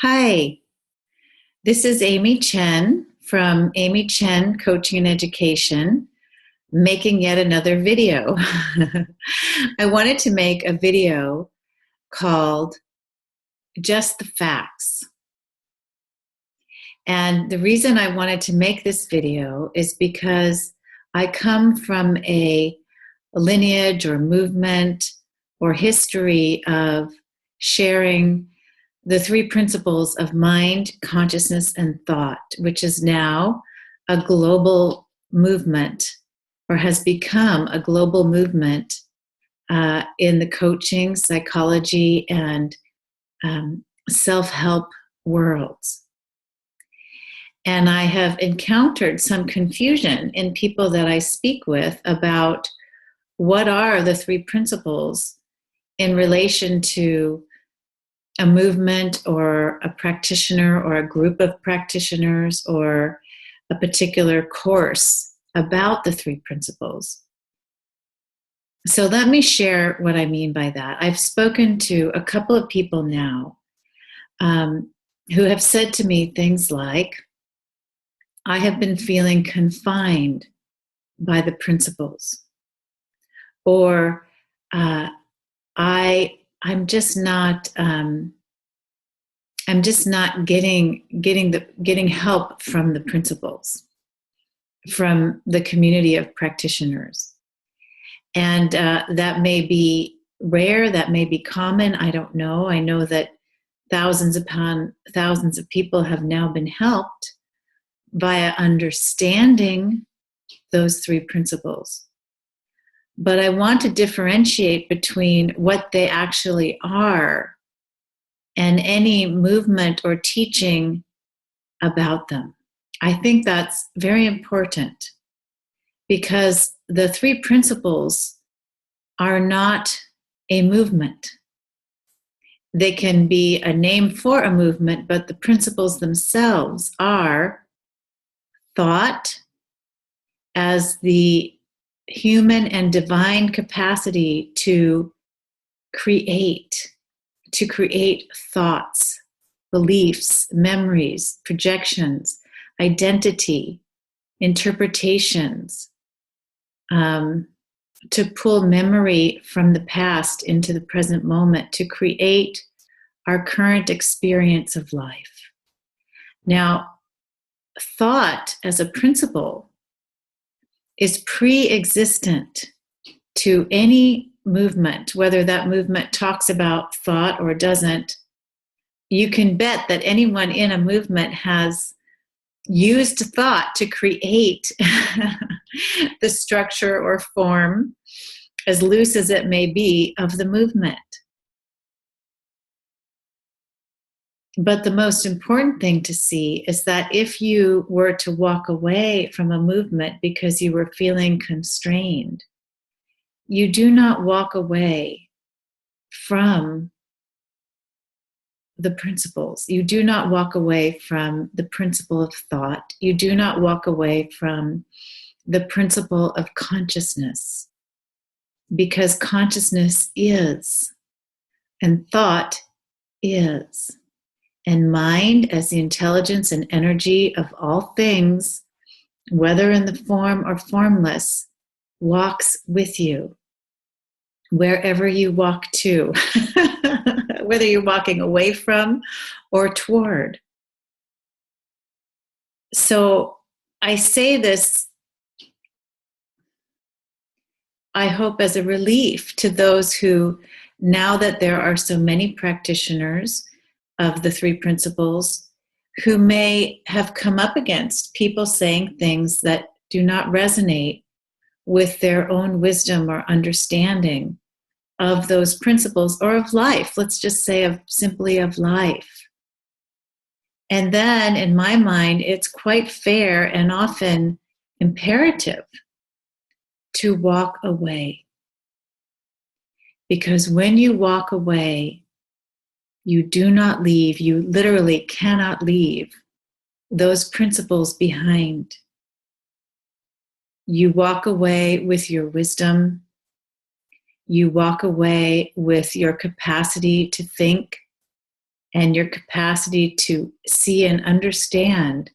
Hi, this is Amy Chen from Amy Chen Coaching and Education, making yet another video. I wanted to make a video called Just the Facts. And the reason I wanted to make this video is because I come from a lineage or movement or history of sharing the three principles of mind, consciousness, and thought, which is now a global movement or has become a global movement in the coaching, psychology, and self-help worlds. And I have encountered some confusion in people that I speak with about what are the three principles in relation to a movement or a practitioner or a group of practitioners or a particular course about the three principles. So let me share what I mean by that. I've spoken to a couple of people now who have said to me things like, I have been feeling confined by the principles, or I'm just not getting help from the principles, from the community of practitioners. And that may be rare, that may be common, I don't know. I know that thousands upon thousands of people have now been helped via understanding those three principles. But I want to differentiate between what they actually are and any movement or teaching about them. I think that's very important because the three principles are not a movement. They can be a name for a movement, but the principles themselves are thought as the human and divine capacity to create thoughts, beliefs, memories, projections, identity, interpretations, to pull memory from the past into the present moment, to create our current experience of life. Now, thought as a principle is pre-existent to any movement, whether that movement talks about thought or doesn't. You can bet that anyone in a movement has used thought to create the structure or form, as loose as it may be, of the movement. But the most important thing to see is that if you were to walk away from a movement because you were feeling constrained, you do not walk away from the principles. You do not walk away from the principle of thought. You do not walk away from the principle of consciousness, because consciousness is, and thought is. And mind, as the intelligence and energy of all things, whether in the form or formless, walks with you wherever you walk to, whether you're walking away from or toward. So I say this, I hope, as a relief to those who, now that there are so many practitioners of the three principles, who may have come up against people saying things that do not resonate with their own wisdom or understanding of those principles, or of life. Let's just say simply of life. And then in my mind, it's quite fair and often imperative to walk away. Because when you walk away, you do not leave, you literally cannot leave those principles behind. You walk away with your wisdom. You walk away with your capacity to think and your capacity to see and understand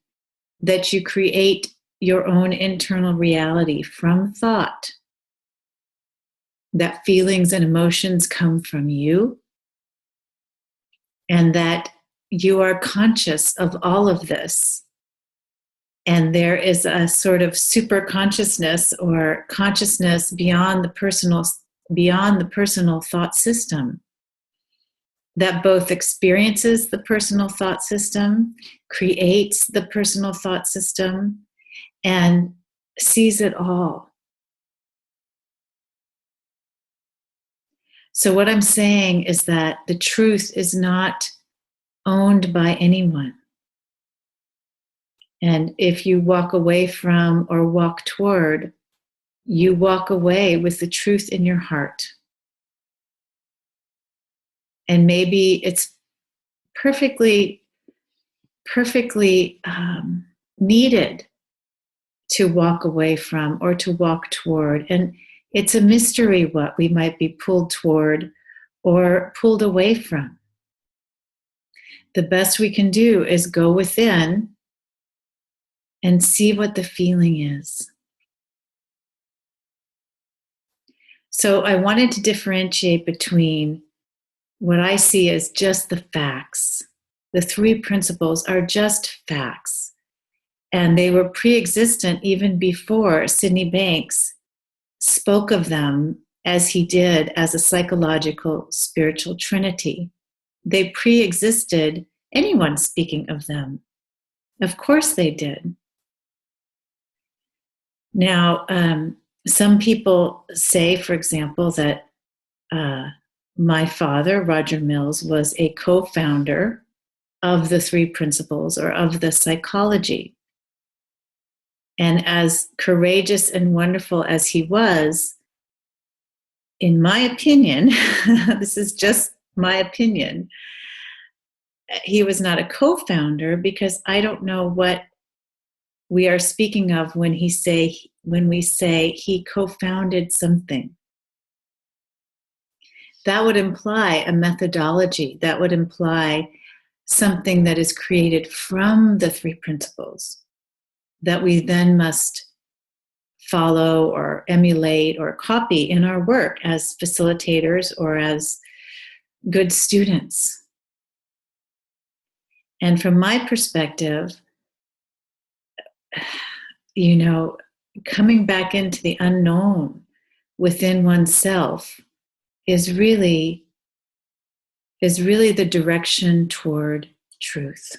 that you create your own internal reality from thought, that feelings and emotions come from you, and that you are conscious of all of this. And there is a sort of super consciousness or consciousness beyond the personal thought system that both experiences the personal thought system, creates the personal thought system, and sees it all. So what I'm saying is that the truth is not owned by anyone. And if you walk away from or walk toward, you walk away with the truth in your heart. And maybe it's perfectly needed to walk away from or to walk toward. And it's a mystery what we might be pulled toward or pulled away from. The best we can do is go within and see what the feeling is. So I wanted to differentiate between what I see as just the facts. The three principles are just facts. And they were pre-existent even before Sydney Banks spoke of them as he did as a psychological spiritual trinity. They pre-existed anyone speaking of them. Of course they did. Now, some people say, for example, that my father, Roger Mills, was a co-founder of the three principles or of the psychology. And as courageous and wonderful as he was, in my opinion, this is just my opinion, he was not a co-founder because I don't know what we are speaking of when we say he co-founded something. That would imply a methodology. That would imply something that is created from the three principles that we then must follow or emulate or copy in our work as facilitators or as good students. And from my perspective, coming back into the unknown within oneself is really the direction toward truth.